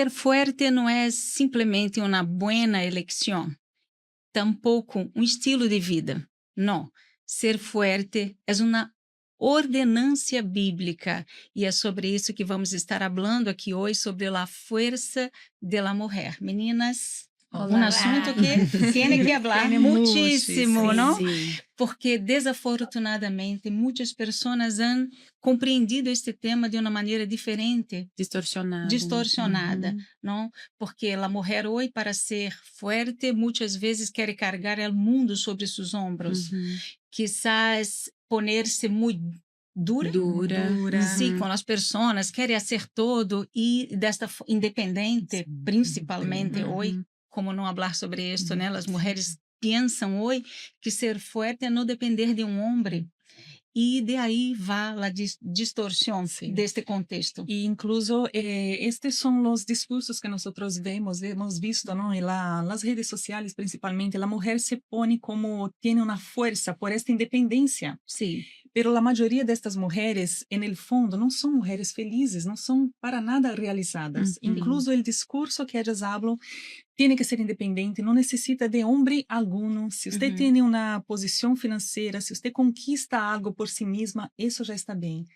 ser fuerte não é simplesmente uma boa eleição, tampouco um estilo de vida. Não. Ser fuerte é uma ordenância bíblica e é sobre isso que vamos estar falando aqui hoje, sobre a força de la mujer. Meninas, um assunto que tem que falar muitíssimo, não? Sí. Porque desafortunadamente muitas pessoas han compreendido este tema de uma maneira diferente, distorcionada, não? Porque a mulher hoje, para ser forte, muitas vezes quer carregar o mundo sobre seus ombros. Quizás poner-se muito dura. Sim, com as pessoas, querem ser todo e independente, principalmente hoje, como não falar sobre isso, né? As mulheres pensam hoje que ser forte é não depender de um homem. E de aí vai a distorção deste contexto. Y incluso estos son los discursos que nosotros hemos visto, ¿no? En las redes sociales principalmente. La mujer se pone como tiene una fuerza por esta independencia. Sí. Pero la mayoría de estas mujeres, en el fondo, no son mujeres felices, no son para nada realizadas. Incluso el discurso que ellas hablan tiene que ser independiente, no necesita de hombre alguno. Si usted tiene una posición financiera, si usted conquista algo por sí misma, eso ya está bien.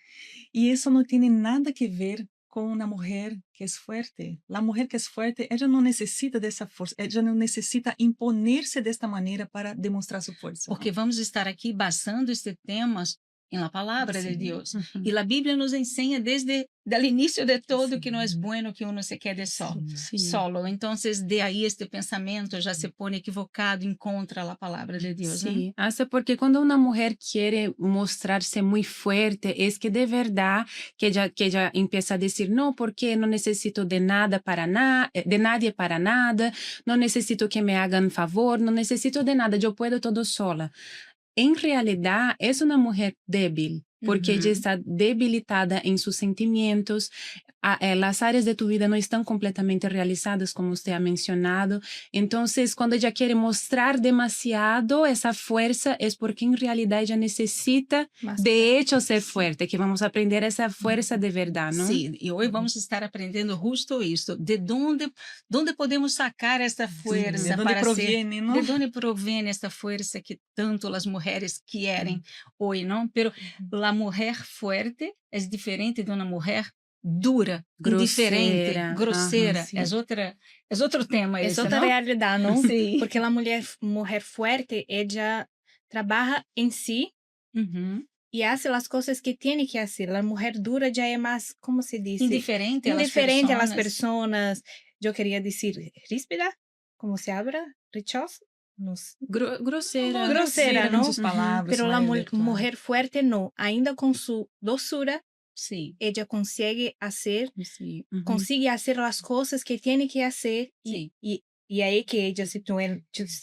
Y eso no tiene nada que ver con una mujer que es fuerte. La mujer que es fuerte, ella no necesita de esa fuerza, ella no necesita imponerse de esta manera para demostrar su fuerza. Porque vamos estar aqui basando este temas na palavra de Deus. E a Bíblia nos ensina desde o início de todo que não é bueno que uno se quede solo. Então, de aí este pensamento já se põe equivocado em contra a palavra de Deus. Sí, hasta porque cuando una mujer quiere mostrarse muy fuerte, es que de verdad que ella empieza a decir, no, porque no necesito de nada para nada, de nadie para nada, no necesito que me hagan favor, no necesito de nada, yo puedo todo sola. En realidad es una mujer débil, porque ella está debilitada en sus sentimientos. Las áreas de tu vida no están completamente realizadas, como usted ha mencionado. Entonces, cuando ella quiere mostrar demasiado esa fuerza, es porque en realidad ella necesita, de hecho, ser fuerte, que vamos a aprender esa fuerza de verdad, ¿no? Sí, y hoy vamos a estar aprendiendo justo esto, de dónde podemos sacar esta fuerza, de dónde proviene, ¿no? De dónde proviene esta fuerza que tanto las mujeres quieren hoy, ¿no? Pero la mujer fuerte es diferente de una mujer dura, indiferente, grosseira. Sí. É outro tema Es esse, otra ¿no? realidad, ¿no? Sí. Porque la mujer fuerte, ella trabaja en sí y hace las cosas que tiene que hacer. La mujer dura ya es más, ¿cómo se dice? Indiferente a las personas. Yo quería decir ríspida, ¿cómo se habla? Richosa. Grosera. Grosera, en ¿no? sus palabras. Pero la mujer fuerte no, ainda con su dulzura, sí, ella consigue hacer, Sí. consigue hacer las cosas que tiene que hacer y ahí que ella se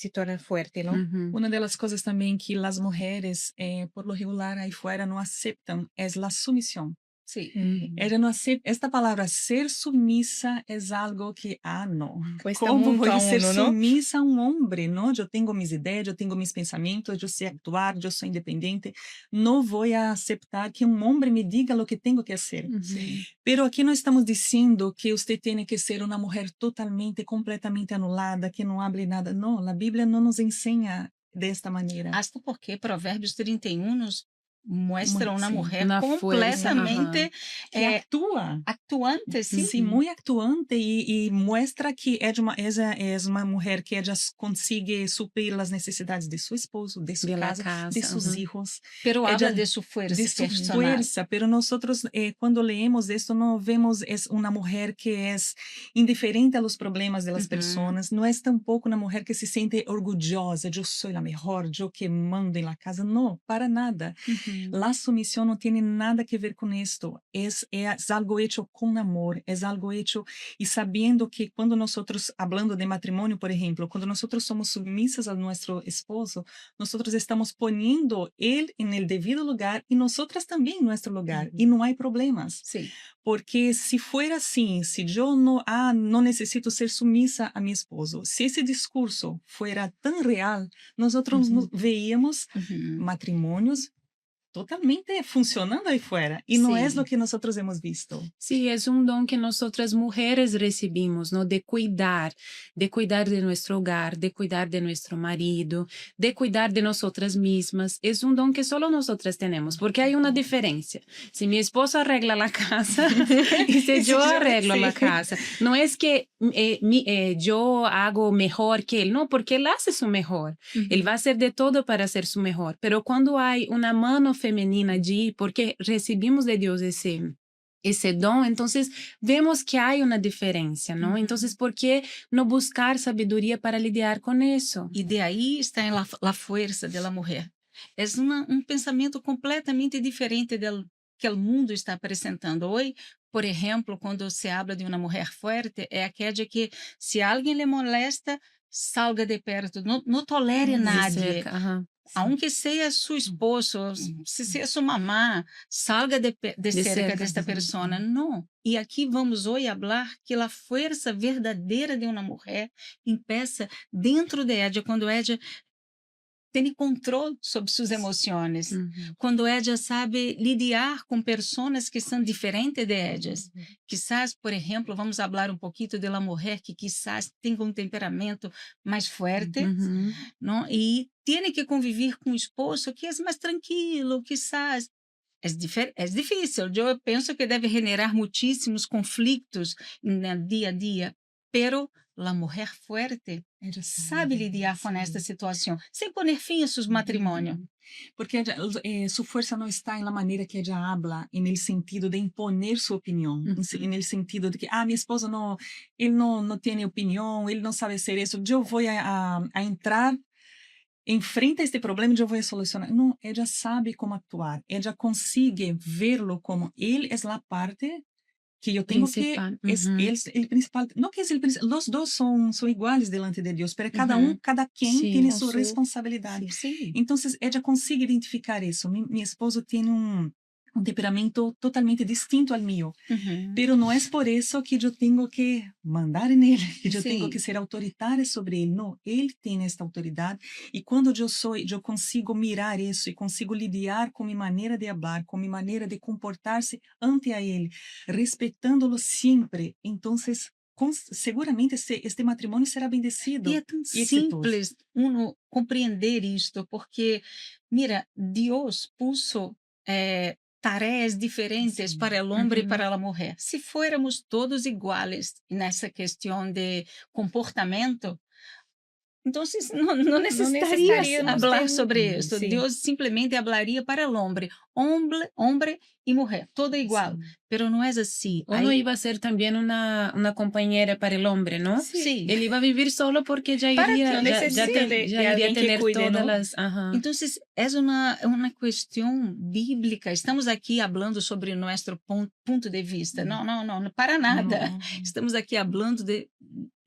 torna fuerte, ¿no? Una de las cosas también que las mujeres, por lo regular, ahí fuera no aceptan es la sumisión. sí. Ella no acepta, esta palabra ser sumisa es algo que, no. Cuesta ¿Cómo mucho voy a a ser uno, ¿no? sumisa a un hombre? ¿No? Yo tengo mis ideas, yo tengo mis pensamientos, yo sé actuar, yo soy independiente. No voy a aceptar que un hombre me diga lo que tengo que hacer. Pero aquí no estamos diciendo que usted tiene que ser una mujer totalmente, completamente anulada, que no hable nada. No, la Biblia no nos enseña de esta manera. Hasta porque Provérbios 31 nos muestra una mujer una completamente que actúa. actuante, sí. Sí, muy actuante y muestra que ella es una mujer que ella consigue suplir las necesidades de su esposo, de su casa, de sus hijos. Pero ella, habla de su fuerza de su personal. fuerza, pero nosotros cuando leemos esto no vemos es una mujer que es indiferente a los problemas de las personas, no es tampoco una mujer que se siente orgullosa, yo soy la mejor, yo que mando en la casa, no, para nada. La sumisión no tiene nada que ver con esto, es algo hecho con amor, es algo hecho y sabiendo que cuando nosotros, hablando de matrimonio, por ejemplo, cuando nosotros somos sumisas a nuestro esposo, nosotros estamos poniendo él en el debido lugar y nosotras también en nuestro lugar y no hay problemas. Sí. Porque si fuera así, si yo no necesito ser sumisa a mi esposo, si ese discurso fuera tan real, nosotros veíamos matrimonios totalmente funcionando ahí fuera y no es lo que nosotros hemos visto. Sí, es un don que nosotras mujeres recibimos, ¿no? De cuidar de nuestro hogar, de cuidar de nuestro marido, de cuidar de nosotras mismas. Es un don que solo nosotras tenemos, porque hay una diferencia. Si mi esposo arregla la casa y si yo arreglo la casa, no es que yo hago mejor que él, no, porque él hace su mejor. Él va a hacer de todo para hacer su mejor. Pero cuando hay una mano femenina allí, porque recibimos de Dios ese don, entonces vemos que hay una diferencia, ¿no? Entonces, ¿por qué no buscar sabiduría para lidiar con eso? Y de ahí está la fuerza de la mujer. Es un pensamento completamente diferente del que o mundo está apresentando hoje. Por exemplo, quando se habla de uma mulher forte, é aquela de que se alguém lhe molesta, salga de perto, não tolere nadie. Aunque seja su esposo, se seja sua mamá, salga de cerca desta persona. Não. E aqui vamos hoje falar que a força verdadeira de uma mulher empieza dentro de ela, quando ela tem controle sobre suas emoções, quando ela sabe lidar com pessoas que são diferentes de elas. Quizás, por exemplo, vamos falar um pouquinho de uma mulher que quizás tenha um temperamento mais forte, não? E tem que conviver com um esposo que é mais tranquilo, quizás. É difícil. Eu penso que deve generar muitíssimos conflitos no dia a dia, pero a mulher forte sabe lidiar com esta situação, sem poner fim a seus matrimônios. Porque su fuerza no está en la manera que ella habla, en el sentido de imponer su opinión, en el sentido de que, mi esposo él no tiene opinión, él no sabe hacer eso, yo voy a entrar enfrente a este problema e eu vou solucionar. Não, ela sabe como actuar, ela consegue verlo como ele é a parte que eu tenho Principal. que es el principal, no que es el principal, los dos son iguales delante de Dios, pero cada quien tiene su responsabilidad. Entonces ella consigue identificar eso. Mi esposo tiene un temperamento totalmente distinto al mío, pero no es por eso que yo tengo que mandar en él, que yo tengo que ser autoritaria sobre él. No, él tiene esta autoridad y cuando yo consigo mirar eso y consigo lidiar con mi manera de hablar, con mi manera de comportarse ante a él, respetándolo siempre, entonces seguramente este matrimonio será bendecido. E é tão simples uno compreender isto, porque, mira, Deus puso tarefas diferentes para o homem e para a mulher. Se fôramos todos iguais nessa questão de comportamento, então não necessitaríamos falar sobre isso. Deus simplesmente falaria para o homem e mulher, todo igual. Pero não é assim. O no iba a ser también una compañera para el hombre, ¿no? Sí. Él iba a vivir solo porque ya iría tener todas las... Entonces, es una cuestión bíblica. Estamos aquí hablando sobre nuestro punto de vista. No, para nada. No. Estamos aquí hablando de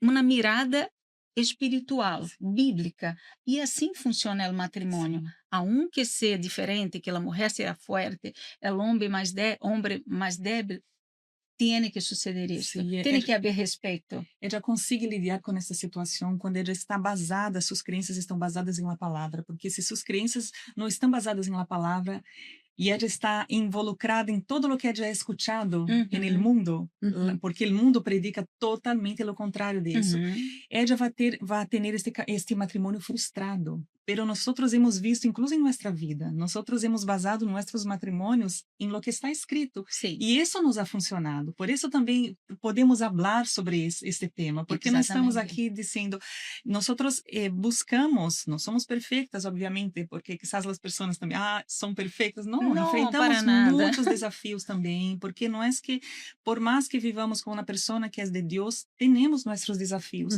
uma mirada espiritual, bíblica. E assim funciona o matrimônio. Aunque seja diferente, que a mulher seja forte, o homem mais débil, tem que suceder isso. Tem que haver respeito. Ela consegue lidar com essa situação quando ela está basada, suas crenças estão basadas em uma palavra, porque se suas crenças não estão basadas em uma palavra e ela está involucrada em todo o que ela é escuchado no mundo, porque o mundo predica totalmente o contrário disso. Ela vai ter este matrimônio frustrado. Pero nosotros hemos visto, incluso en nuestra vida, nosotros hemos basado nuestros matrimonios en lo que está escrito. Sí. Y eso nos ha funcionado. Por eso también podemos hablar sobre este tema, porque no estamos aquí diciendo, nosotros buscamos, no somos perfectas, obviamente, porque quizás las personas también, son perfectas. No, enfrentamos muchos desafíos también, porque no es que, por más que vivamos con una persona que es de Dios, tenemos nuestros desafíos.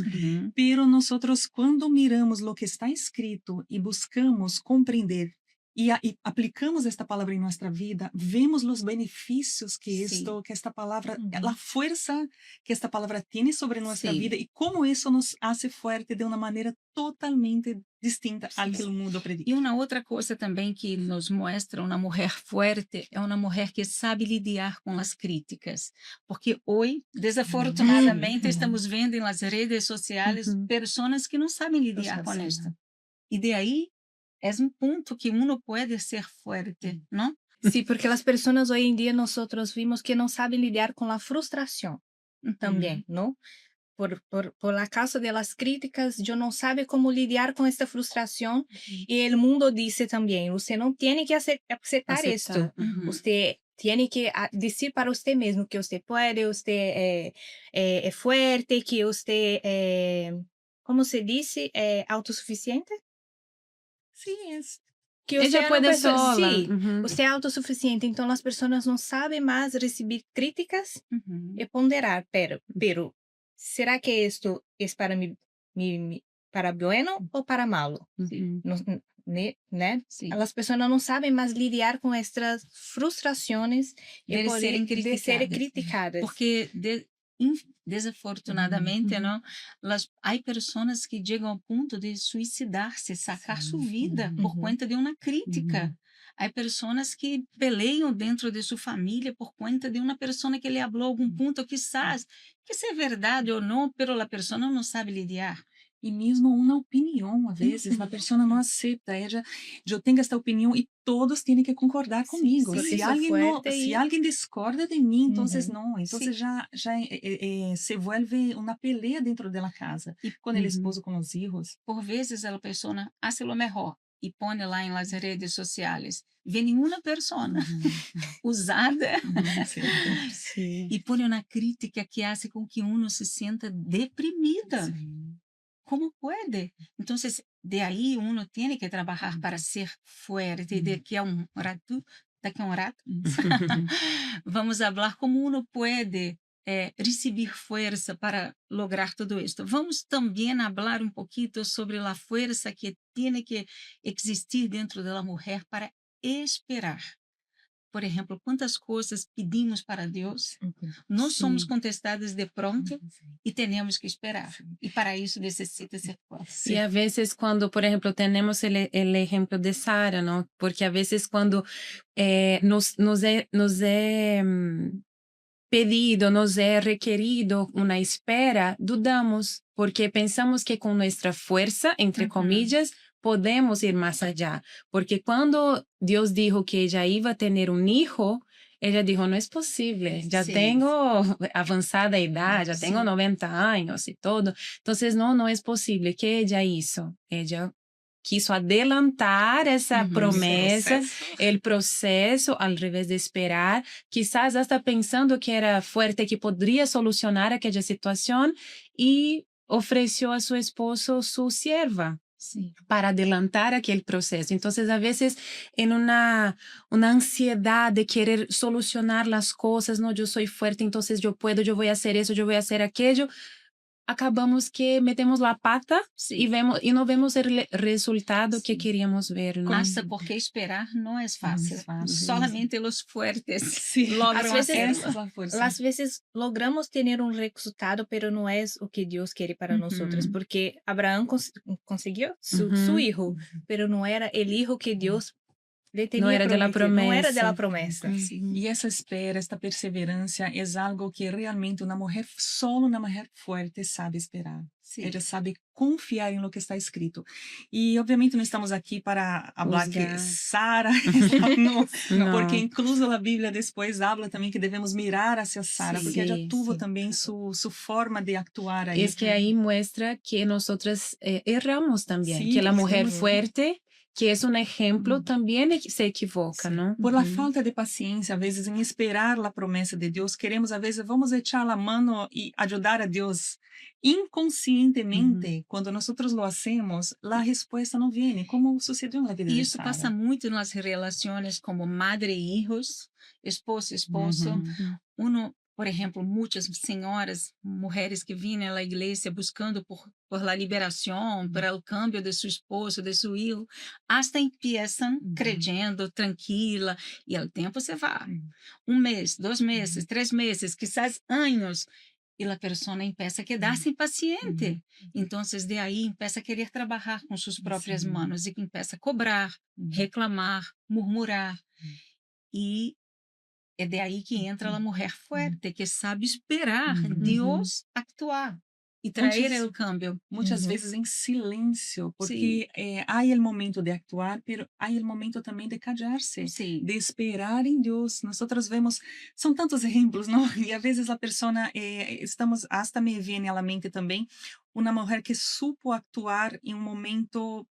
Pero nosotros, cuando miramos lo que está escrito, e buscamos compreender e aplicamos esta palavra em nossa vida, vemos os benefícios que esta palavra, a força que esta palavra tem sobre nossa vida e como isso nos hace forte de uma maneira totalmente distinta ao que o mundo predica. E uma outra coisa também que nos mostra uma mulher forte é uma mulher que sabe lidar com as críticas, porque hoje, desafortunadamente, estamos vendo nas redes sociais pessoas que não sabem lidar com isso. E de aí é um ponto que uno pode ser fuerte, não? Sí, porque las personas hoy en día nosotros vimos que no saben lidiar con la frustración también, ¿no? Por la causa de las críticas, yo no sabe cómo lidiar con esta frustración y el mundo dice también, usted no tiene que aceptar esto, usted tiene que decir para usted mismo que usted puede, usted es fuerte, que usted, ¿cómo se dice? Autosuficiente. Sí, es. Que usted Ella é uma puede pessoa, sola. sim, você é autossuficiente, então as pessoas não sabem mais receber críticas e ponderar, pero será que isto é para para bueno ou para malo? Não, né? Sim. As pessoas não sabem mais lidar com estas frustrações De serem de serem criticadas. criticadas. Porque desafortunadamente, não, há pessoas que chegam ao ponto de suicidar-se, sacar sua vida por conta de uma crítica. Há pessoas que peleiam dentro de sua família por conta de uma pessoa que lhe falou algum ponto, quizás, que se é verdade ou não, mas a pessoa não sabe lidar. E mesmo uma opinião, às vezes, a pessoa não aceita. Eu tenho esta opinião e todos têm que concordar comigo. Sí, Se alguém discorda de mim, então não. Então Sí. já se vuelve uma pelea dentro da casa. E com o esposo, com os filhos. Por vezes, a pessoa hace lo mejor e põe lá em las redes sociais. Vê nenhuma pessoa usada e põe uma crítica que hace com que uno se sinta deprimida. Sim. ¿Cómo puede? Entonces, de ahí uno tiene que trabajar para ser fuerte. De aquí a un rato, vamos hablar como uno puede recibir fuerza para lograr todo esto. Vamos también hablar un poquito sobre la fuerza que tiene que existir dentro de la mujer para esperar. Por exemplo, quantas coisas pedimos para Deus, não somos contestadas de pronto e temos que esperar. E para isso necessita ser forte. Y a veces cuando, por ejemplo, tenemos el ejemplo de Sara, ¿no? Porque a veces cuando nos é pedido, nos é requerido una espera, dudamos, porque pensamos que con nuestra fuerza, entre comillas, podemos ir más allá. Porque cuando Dios dijo que ella iba a tener un hijo, ella dijo, no es posible, ya tengo avanzada edad, ya tengo 90 años y todo. Entonces, no es posible. ¿Qué ella hizo? Ella quiso adelantar esa promesa, el proceso, al revés de esperar, quizás hasta pensando que era fuerte, que podría solucionar aquella situación, y ofreció a su esposo su sierva. Sí. Para adelantar aquel proceso. Entonces, a veces en una ansiedad de querer solucionar las cosas, no, yo soy fuerte, entonces yo puedo, yo voy a hacer eso, yo voy a hacer aquello, acabamos que metemos la pata y no vemos el resultado que queríamos ver, ¿no? Hasta porque esperar no es fácil. Solamente los fuertes logran hacerlo. Às vezes logramos ter um resultado, pero não é o que Deus quer para nós, porque Abraão conseguiu su hijo, pero não era o hijo que Deus le tenía no era de la promesa. No era de la promesa. E essa espera, esta perseverança é algo que realmente solo uma mulher forte sabe esperar. Ela sabe confiar em lo que está escrito. E, obviamente, não estamos aqui para falar que Sara, não, porque incluso a Bíblia depois habla também que devemos mirar hacia Sara, porque ela tuvo também sua forma de actuar aí. Es que ahí muestra que nosotras erramos también, que la mujer fuerte, que es un ejemplo, también se equivoca, ¿no? Por la falta de paciência, a vezes, em esperar a promessa de Deus, queremos, a vezes, vamos echar a mano e ajudar a Deus inconscientemente. Quando nós lo hacemos, a resposta não vem, como sucedeu na vida de Isso Sara. passa muito nas relações como madre e hijos, esposo, esposo. Uno, por exemplo, muitas senhoras, mulheres que vêm à igreja buscando por la liberação, por el cambio de seu esposo, de seu filho, hasta empiezam creyendo, tranquila, e o tempo se vai. Mês, 2 meses, 3 meses, quizás anos, e a pessoa empieza a quedar-se impaciente. Então, de aí, empieza a querer trabalhar com suas próprias mãos e empieza a cobrar, reclamar, murmurar. E é de aí que entra a mulher forte, que sabe esperar Deus actuar. e trazer o câmbio. Muitas vezes em silêncio, porque há o momento de actuar, mas há o momento também de callar-se, de esperar em Deus. Nós vemos, são tantos exemplos, não? E às vezes a pessoa, hasta me vem à mente também, uma mulher que supo actuar em momento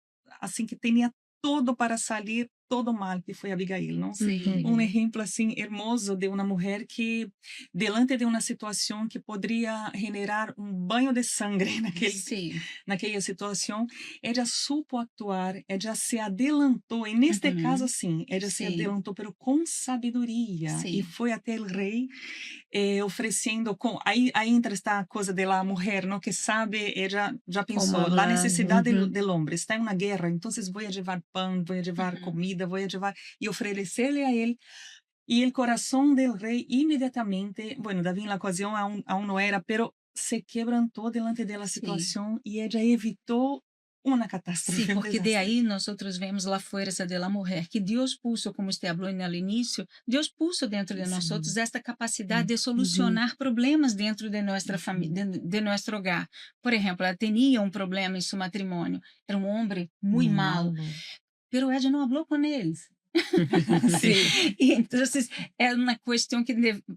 assim que tinha todo para sair todo mal, que foi Abigail, não? Exemplo assim hermoso de uma mulher que delante de uma situação que poderia generar banho de sangue naquela situação, ela supo actuar, ela se adelantou, e neste caso sim, ela se adelantou, pero com sabedoria, e foi até o rei oferecendo, aí entra esta coisa da mulher, não, que sabe, ela já pensou, a necessidade do homem, está em uma guerra, então vou levar pão, vou levar comida, vou levar, e oferecer-lhe a ele. E o coração do rei imediatamente, bueno, Davi na ocasião aún não era, pero se quebrantou delante da situação e ela evitou uma catástrofe. Sí, porque de ahí nosotros vemos la fuerza de la mujer, que Dios puso, como usted habló en el inicio, Dios puso dentro de nosotros esta capacidad de solucionar problemas dentro de nuestra familia, de nuestro hogar. Por ejemplo, ela tenía un problema en su matrimonio, era un hombre muy malo, pero ella no habló con él. E então é uma questão que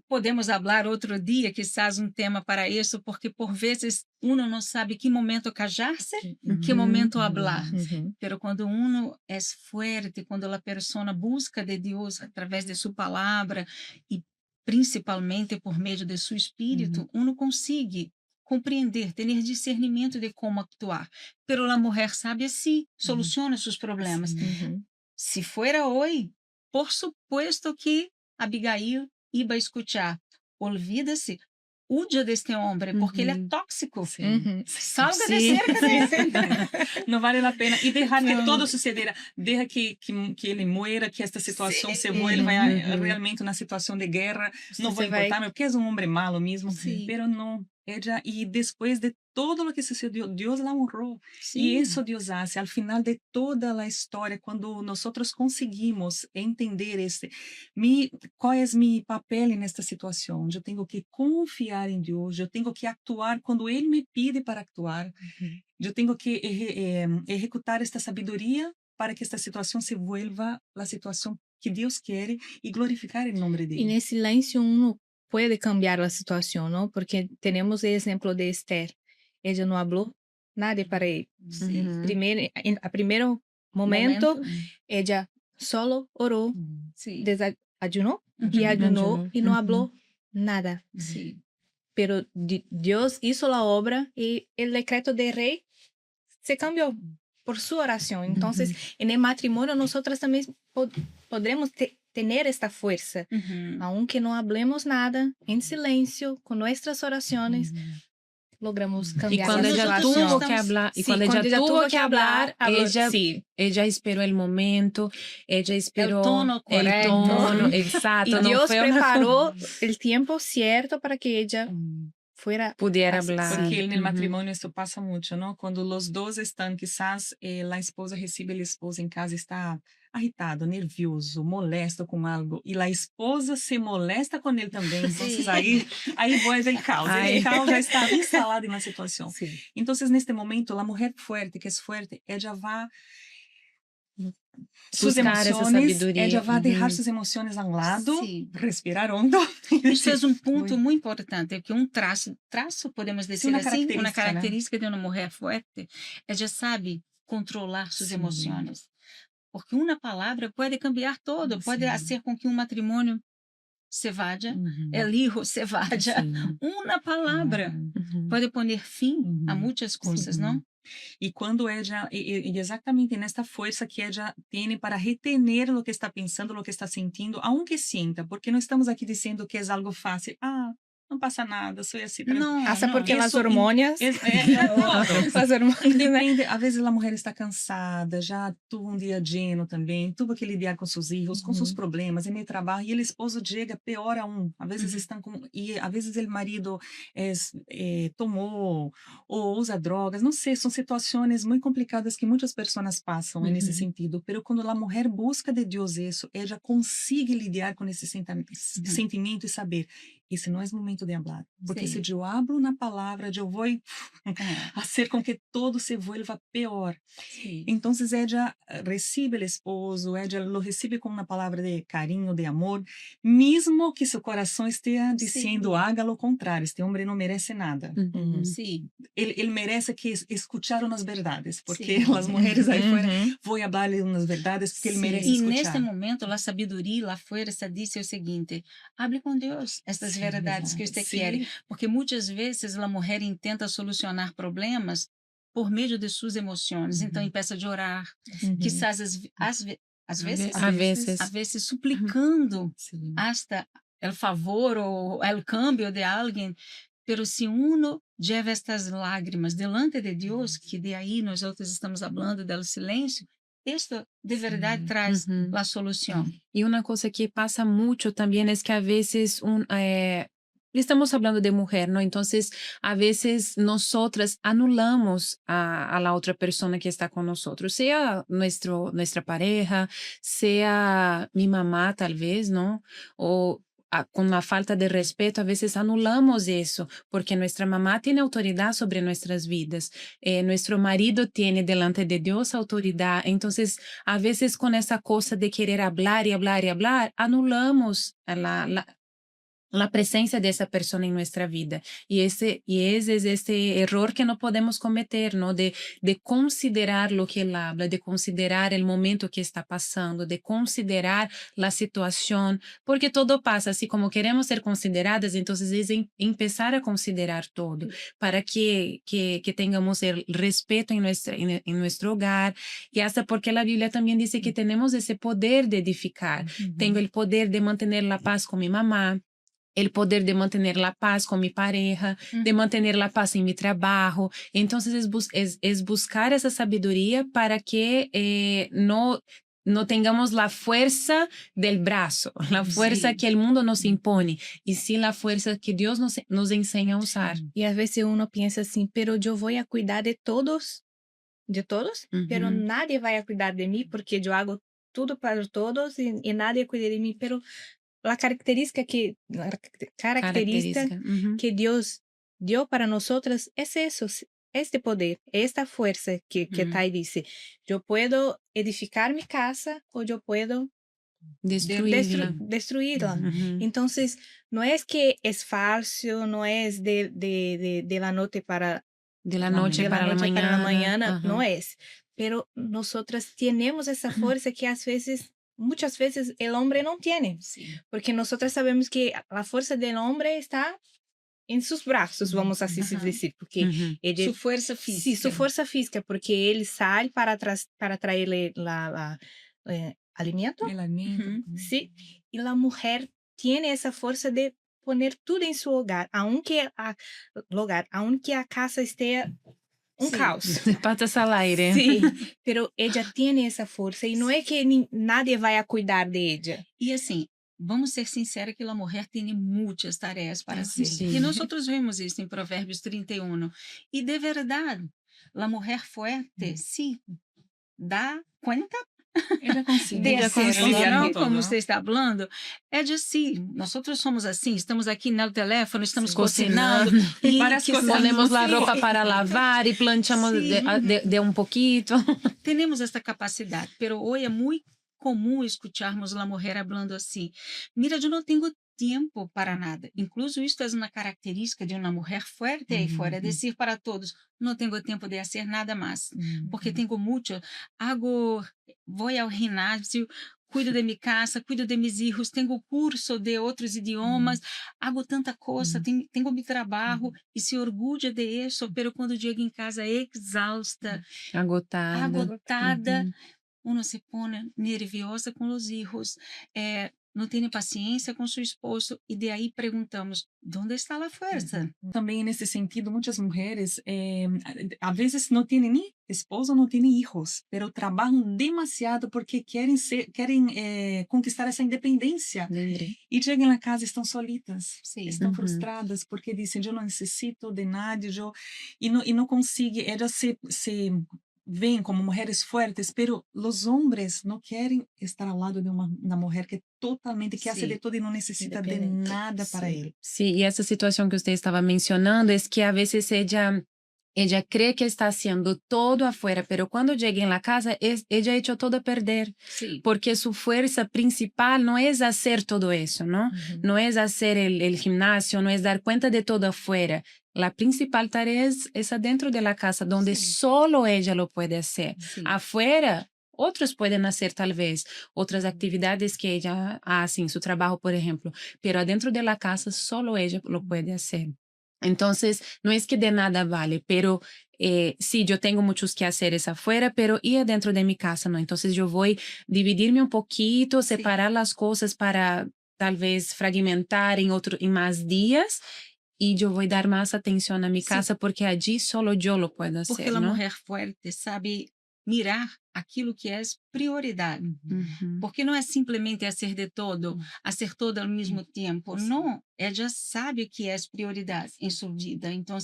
podemos falar outro dia, quizás tema para isso, porque por vezes uno não sabe que momento callar-se, que momento falar. Pero quando uno é forte, quando a pessoa busca de Deus através de sua palavra e principalmente por meio de seu espírito, uno consegue compreender, ter discernimento de como actuar. Pero a mulher sábia sim soluciona seus problemas. Se fuera hoy, por supuesto que Abigail iba a escuchar. Olvídase, huya de este hombre, porque ele é tóxico. Salga de cerca dele. Não vale a pena. E deixar que todo sucederá. Deixa que ele muera, que esta situação se vuelva realmente uma situação de guerra. Não vou importar, porque é homem malo mesmo. Pero não. Ella, e depois de todo o que sucedeu, Deus la honrou. E isso Deus hace al final de toda a história, quando nós conseguimos entender qual é meu papel nesta situação. Eu tenho que confiar em Deus, eu tenho que actuar quando Ele me pede para actuar. Eu tenho que executar esta sabedoria para que esta situação se vuelva a situação que Deus quer e glorificar o nome dele. E nesse silêncio puede cambiar la situación, ¿no? Porque tenemos el ejemplo de Esther. Ella no habló nada para él. A primer momento, ella solo oró, ayunó y no habló nada. Pero Dios hizo la obra y el decreto del rey se cambió por su oración. Entonces, en el matrimonio nosotros también podremos tener esta fuerza, aunque no hablemos nada, en silencio, con nuestras oraciones, logramos cambiar la situación. Y cuando ella tuvo que hablar, ella esperó el momento, ella esperó el tono correcto. Exacto. Y Dios preparó el tiempo cierto para que ella pudiera hablar. Porque en el matrimonio esto pasa mucho, ¿no? Cuando los dos están, quizás la esposa recibe el esposo en casa, está irritado, nervioso, molesto com algo, e a esposa se molesta com ele também, então aí vuelve o caos, o caos já está instalado em uma situação. Então, neste momento, a mulher forte, que é forte, ela vai suas emoções, ela vai deixar suas emoções ao lado, respirar hondo. Isso é ponto muito importante, que traço, podemos dizer assim, uma característica de uma mulher forte, ela sabe controlar suas emoções. Porque uma palavra pode cambiar todo, pode fazer com que matrimônio se vaya, el hijo se vaya. Uma palavra pode pôr fim a muitas coisas, não? E quando ela, exatamente nesta força que ela tem para retener o que está pensando, o que está sentindo, aunque sinta, porque não estamos aqui dizendo que é algo fácil. Não passa nada, sou assim. Não, hasta porque as hormônias. Depende, às vezes a mulher está cansada, já tuvo dia lleno também, tuvo que lidar com seus filhos, com seus problemas, no trabalho, e o esposo chega pior aún. Às vezes estão e às vezes o marido tomou ou usa drogas, não sei, são situações muito complicadas que muitas pessoas passam nesse sentido. Mas quando a mulher busca de Deus isso, ela consegue lidar com esse sentimento e saber. esse não é o momento de falar. Porque Sim. se eu hablo na palavra, eu vou fazer com que todo se vuelva pior. Sim. Então, ella recebe o esposo, ella lo recebe com uma palavra de carinho, de amor, mesmo que seu coração esteja dizendo, haga o contrário, este homem não merece nada. Sim. Ele merece que escucharam as verdades, porque Sim. as mulheres aí fora vão falar-lhe umas verdades, porque ele merece E escuchar. neste momento, a sabedoria, a força disse o seguinte: hable com Deus estas Sim, verdades que você sim. quer, porque muitas vezes a mulher intenta solucionar problemas por meio de suas emoções. Então, empieza a orar, quizás às vezes suplicando Sim. hasta el favor ou el cambio de alguém. Pero se uno lleva estas lágrimas delante de Deus, que de aí nós outros estamos falando do silêncio, esto de verdade traz a solução. Y una cosa que pasa mucho también es que a veces estamos hablando de mujer, ¿no? Entonces, a veces nosotras anulamos a la otra persona que está con nosotros, sea nuestra pareja, sea mi mamá tal vez, ¿no? O con la falta de respeto, a veces anulamos eso, porque nuestra mamá tiene autoridad sobre nuestras vidas, nuestro marido tiene delante de Dios autoridad, entonces a veces con esa cosa de querer hablar y hablar y hablar, anulamos la presencia de esa persona en nuestra vida. Y ese es este error que no podemos cometer, ¿no? De considerar lo que él habla, de considerar el momento que está pasando, de considerar la situación, porque todo pasa, así como queremos ser consideradas, entonces es empezar a considerar todo, para que tengamos el respeto en nuestro hogar, y hasta porque la Biblia también dice que tenemos ese poder de edificar. Tengo el poder de mantener la paz con mi mamá, el poder de mantener la paz con mi pareja, de mantener la paz en mi trabajo. Entonces es buscar esa sabiduría para que no tengamos la fuerza del brazo, la fuerza que el mundo nos impone, y sí la fuerza que Dios nos enseña a usar. Y a veces uno piensa así, pero yo voy a cuidar de todos, pero nadie va a cuidar de mí porque yo hago todo para todos y nadie cuida de mí, pero la característica que Dios dio para nosotras es eso, este poder, esta fuerza que Tai dice. Yo puedo edificar mi casa o yo puedo destruirla. Entonces, no es que es falso, no es de la noche para la mañana, no es. Pero nosotras tenemos esa fuerza que muchas veces el hombre no tiene, porque nosotras sabemos que la fuerza del hombre está en sus brazos, vamos así decir, porque su fuerza física. Sí, su fuerza física, porque él sale para traerle alimento. El alimento. Sí, y la mujer tiene esa fuerza de poner todo en su hogar, aunque a casa esté un caos. Patas al aire. Sí, pero ella tiene esa fuerza y no es que nadie vaya a cuidar de ella. E assim, vamos ser sinceros que a mulher tem muitas tarefas para hacer. E nós vemos isso em Provérbios 31. E de verdade, a mulher fuerte, sí, dá conta Ella consigue. de hacerlo, ¿no? Todo, Como ¿no? você está falando, é de si. Nós somos assim, estamos aqui no telefone, estamos Cocinando. cocinando. E Várias coisas. Ponemos la ropa para lavar y planchamos de un poquito. Temos esta capacidade, pero hoje é muito comum escucharmos a mulher falando assim: mira, eu não tenho tempo para nada. Incluso isto é uma característica de uma mulher forte aí fora, dizer para todos: não tenho tempo de fazer nada mais, porque tenho muito, vou ao ginásio, cuido de minha casa, cuido de meus filhos, tenho curso de outros idiomas, hago tanta coisa, tenho meu trabalho e se orgulha de isso, pero quando chega em casa exausta, agotada, uno se põe nerviosa com os filhos, não tem paciência com seu esposo, e de aí perguntamos: onde está a força? Também nesse sentido, muitas mulheres a vezes não têm nem esposo, não têm hijos, pero trabalham demasiado porque querem conquistar essa independência. E chegam na casa, estão solitas, estão frustradas porque dizem: eu não necessito de nada, e não conseguem. Elas se veem como mulheres fortes, pero os homens não querem estar ao lado de uma mulher que totalmente, que hace de todo y no necesita de nada para él. Sí, y esa situación que usted estaba mencionando es que a veces ella cree que está haciendo todo afuera, pero cuando llega en la casa, ella ha hecho todo a perder, Sí. porque su fuerza principal no es hacer todo eso, ¿no? No es hacer el gimnasio, no es dar cuenta de todo afuera. La principal tarea es adentro de la casa, donde solo ella lo puede hacer. Sí. Afuera, otros pueden hacer tal vez otras actividades que ella hace en su trabajo, por ejemplo, pero adentro de la casa solo ella lo puede hacer. Entonces, no es que de nada vale, pero sí, yo tengo muchos quehaceres afuera, pero y adentro de mi casa, ¿no? Entonces, yo voy a dividirme un poquito, separar las cosas para tal vez fragmentar en más días, y yo voy a dar más atención a mi casa, porque allí solo yo lo puedo hacer, Porque la ¿no? mujer fuerte sabe mirar aquilo que é prioridade. Porque não é simplesmente hacer todo ao mesmo tempo. Não, ela sabe o que é prioridade em sua vida. Então,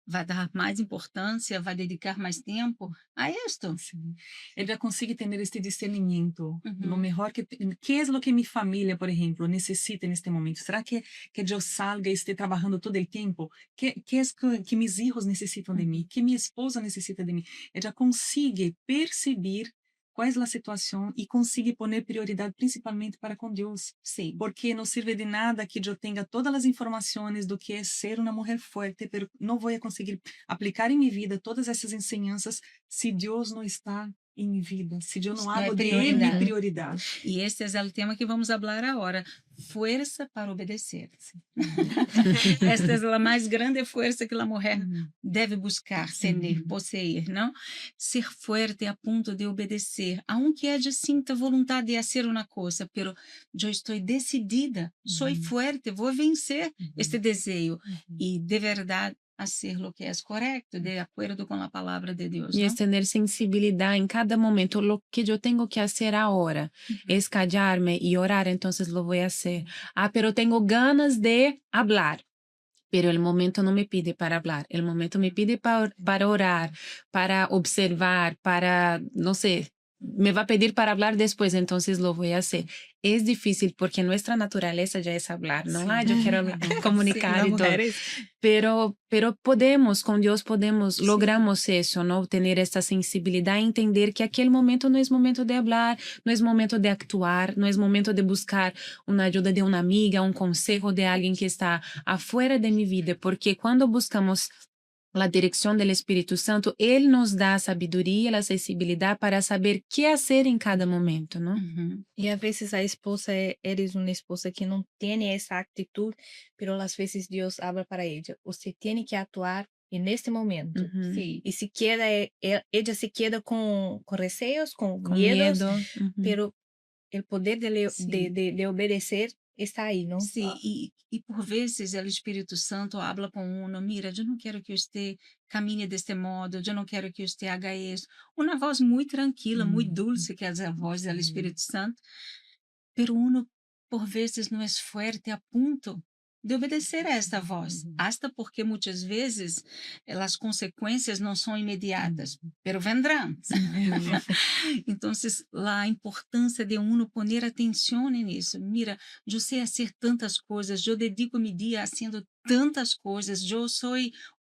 vai dar mais importância, vai dedicar mais tempo a isto. Sí. Ella consigue tener este discernimiento, lo mejor ¿qué es lo que mi familia, por ejemplo, necesita en este momento? ¿Será que yo salga y esté trabajando todo el tiempo? ¿Qué es que mis hijos necesitan de mí? ¿Qué mi esposa necesita de mí? Ella consigue percibir qual é a situação e consiga poner prioridade principalmente para com Deus. Sim. Porque não sirve de nada que eu tenha todas as informações do que é ser uma mulher forte, pero não vou conseguir aplicar em minha vida todas essas ensinanças se Deus não está em minha vida, se eu não hago de Ele minha prioridade. E esse é o tema que vamos falar agora. Força para obedecer. Esta é a mais grande força que a mulher deve buscar, tener, possuir, não? Ser forte a ponto de obedecer, aunque ella sinta vontade de fazer uma coisa, pero eu estou decidida, sou forte, vou vencer este desejo e de verdade hacer lo que es correcto, de acuerdo con la palabra de Dios. Y ¿no? es tener sensibilidad en cada momento. Lo que yo tengo que hacer ahora es callarme y orar, entonces lo voy a hacer. Ah, pero tengo ganas de hablar. Pero el momento no me pide para hablar, el momento me pide para orar, para observar, para, no sé, me va a pedir para hablar después, entonces lo voy a hacer. Es difícil porque nuestra naturaleza ya es hablar, ¿no? Sí. Ah, yo quiero comunicar Sí, y todo. Pero podemos, con Dios podemos, logramos eso, ¿no? Tener esta sensibilidad, entender que aquel momento no es momento de hablar, no es momento de actuar, no es momento de buscar una ayuda de una amiga, un consejo de alguien que está afuera de mi vida, porque cuando buscamos la dirección del Espíritu Santo, Él nos da sabiduría, la sensibilidad para saber qué hacer en cada momento, ¿no? Y a veces a esposa, eres una esposa que no tiene esa actitud, pero las veces Dios habla para ella. Usted tiene que actuar en este momento. Sí. Y si queda, ella se queda con receos, con Con miedos, miedo. pero el poder de obedecer está aí, não? Sim, e por vezes o Espírito Santo habla com uno, mira, eu não quero que você camine deste modo, eu não quero que você haga isso. Uma voz muito tranquila, muito dulce, que é a voz do Espírito Santo, pero uno por vezes não é forte a ponto de obedecer a esta voz, hasta porque muitas vezes as consequências não são imediatas, pero vendrão. Então, a importância de uno poner atenção nisso. Mira, eu sei fazer tantas coisas, eu dedico meu dia fazendo tantas coisas, eu sou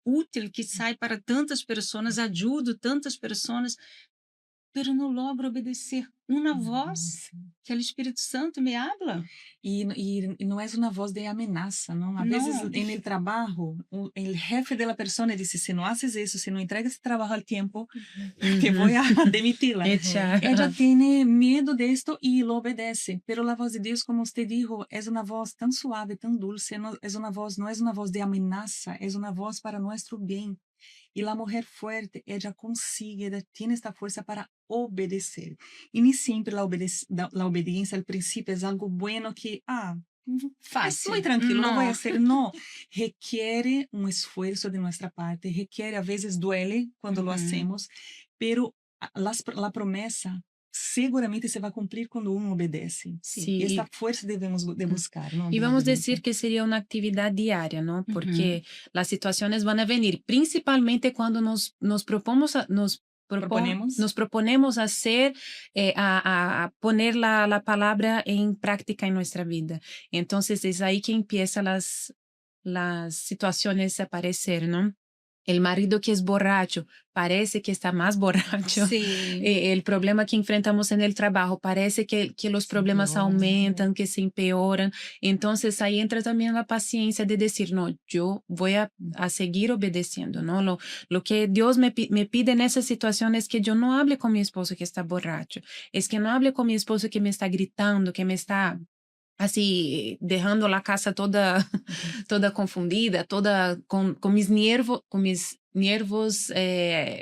útil que sai para tantas pessoas, ajudo tantas pessoas, pero não logro obedecer uma voz que o Espírito Santo me habla. E não é uma voz de ameaça, não? Às vezes, no trabalho, o jefe da pessoa disse, se não haces isso, se não entregas esse trabalho ao tempo, te vou a demitir-la. Ela tem medo disto e lo obedece. Pero a voz de Deus, como você disse, é uma voz tão suave, tão dulce, não é uma voz de ameaça, é uma voz para nosso bem. E a mulher forte, ela consigue, ela tem esta força para obedecer. E nem sempre a obediência al princípio é algo bueno que, fácil. É muito tranquilo, não vai ser. Não, requer um esforço de nossa parte, requer, a vezes duele quando lo hacemos, pero a promessa seguramente se vai cumprir quando uno obedece. Sí. Esta fuerza devemos de buscar, ¿no? Y vamos a decir que sería una actividad diaria, ¿no? Porque las situaciones van a venir, principalmente cuando nos nos proponemos hacer, a poner la palabra en práctica en nuestra vida. Entonces es ahí que empiezan las situaciones a aparecer, ¿no? El marido que es borracho parece que está más borracho. Sí. El problema que enfrentamos en el trabajo parece que los problemas aumentan, que se empeoran. Entonces ahí entra también la paciencia de decir, no, yo voy a seguir obedeciendo, ¿no? Lo que Dios me pide en esa situación es que yo no hable con mi esposo que está borracho, es que no hable con mi esposo que me está gritando, que me está así dejando la casa toda confundida, toda con mis nervos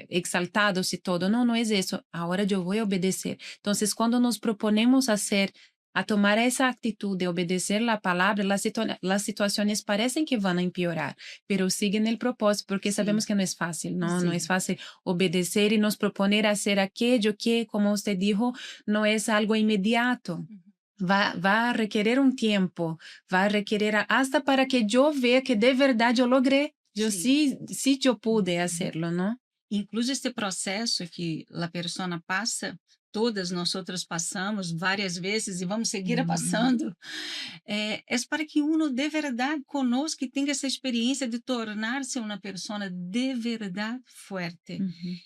exaltados y todo. No es eso. Ahora yo voy a obedecer. Entonces, cuando nos proponemos a tomar esa actitud de obedecer la palabra, las situaciones parecen que van a empeorar, pero siguen el propósito porque sabemos que no es fácil, ¿no? No es fácil obedecer y nos proponer hacer aquello que, como usted dijo, no es algo inmediato. Va a requerir un tiempo, va a requerir hasta para que yo vea que de verdad yo logré, sí yo pude hacerlo, ¿no? Incluso este processo que a pessoa passa, todas nós passamos várias vezes e vamos seguir passando, é para que uno de verdade conozca e tenha essa experiência de tornar-se uma pessoa de verdade forte.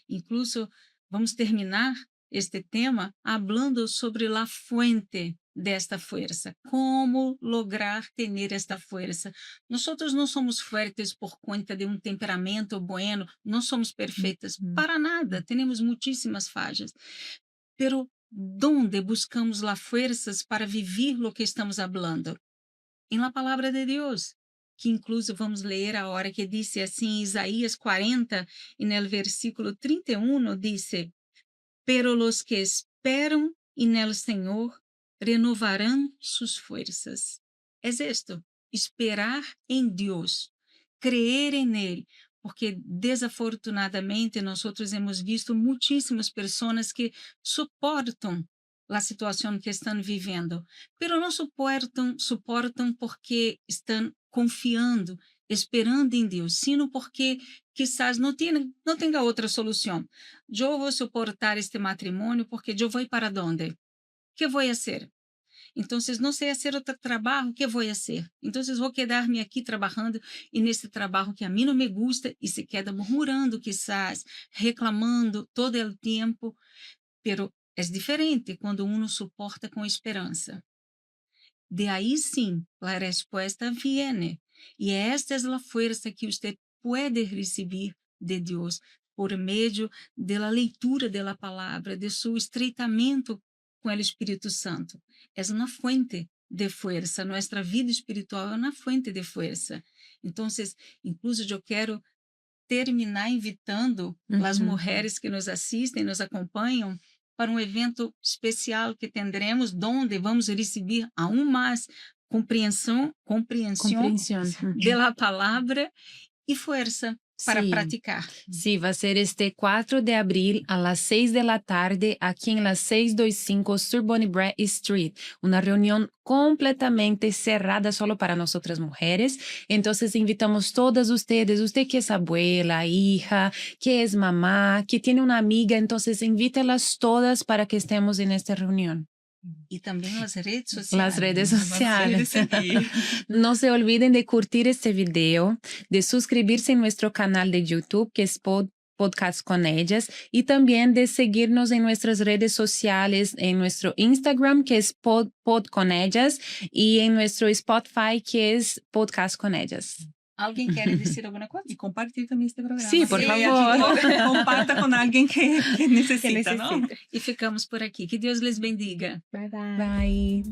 Incluso vamos terminar este tema hablando sobre a fuente desta fuerza, como lograr ter esta fuerza. Nós não somos fuertes por conta de temperamento bueno, não somos perfeitas para nada, temos muitíssimas falhas, pero donde buscamos las fuerzas para vivir lo que estamos hablando? Em la palavra de Deus, que incluso vamos ler a hora que disse assim, Isaías 40, e no versículo 31 disse: pero los que esperam en el Senhor renovarão sus fuerzas. Es esto, esperar en Dios, creer en Él, porque desafortunadamente nós hemos visto muitíssimas pessoas que suportam a situação que estão vivendo, pero não suportam porque estão confiando, esperando em Deus, sino porque quizás não tenha outra solução. Eu vou suportar este matrimônio porque eu vou para onde? ¿Qué voy a hacer? Entonces, no sé hacer otro trabajo, ¿qué voy a hacer? Entonces, voy a quedarme aquí trabajando en este trabajo que a mí no me gusta y se queda murmurando quizás, reclamando todo el tiempo, pero es diferente cuando uno soporta con esperanza. De ahí sí, la respuesta viene y esta es la fuerza que usted puede recibir de Dios por medio de la leitura de la palabra, de su estreitamento com o Espírito Santo. É uma fuente de força. Nossa vida espiritual é uma fuente de força. Então, incluso eu quero terminar invitando as mulheres que nos assistem, nos acompanham, para evento especial que teremos, onde vamos receber aún mais compreensão da palavra e força para praticar. Sí, va a ser este 4 de abril a las 6 de la tarde aquí en la 625 Sorbonne Bray Street. Una reunión completamente cerrada solo para nosotras mujeres. Entonces invitamos todas ustedes, usted que es abuela, hija, que es mamá, que tiene una amiga, entonces invítelas todas para que estemos en esta reunión. Y también las redes sociales. Las redes sociales. No se olviden de curtir este video, de suscribirse en nuestro canal de YouTube, que es Podcast con Ellas, y también de seguirnos en nuestras redes sociales, en nuestro Instagram, que es Pod con Ellas, y en nuestro Spotify, que es Podcast con Ellas. ¿Alguien quiere decir alguna cosa? Y compartir también este programa. Sí, por favor. Comparta con alguien que necesita, ¿no? Y ficamos por aquí. Que Dios les bendiga. Bye, bye. Bye.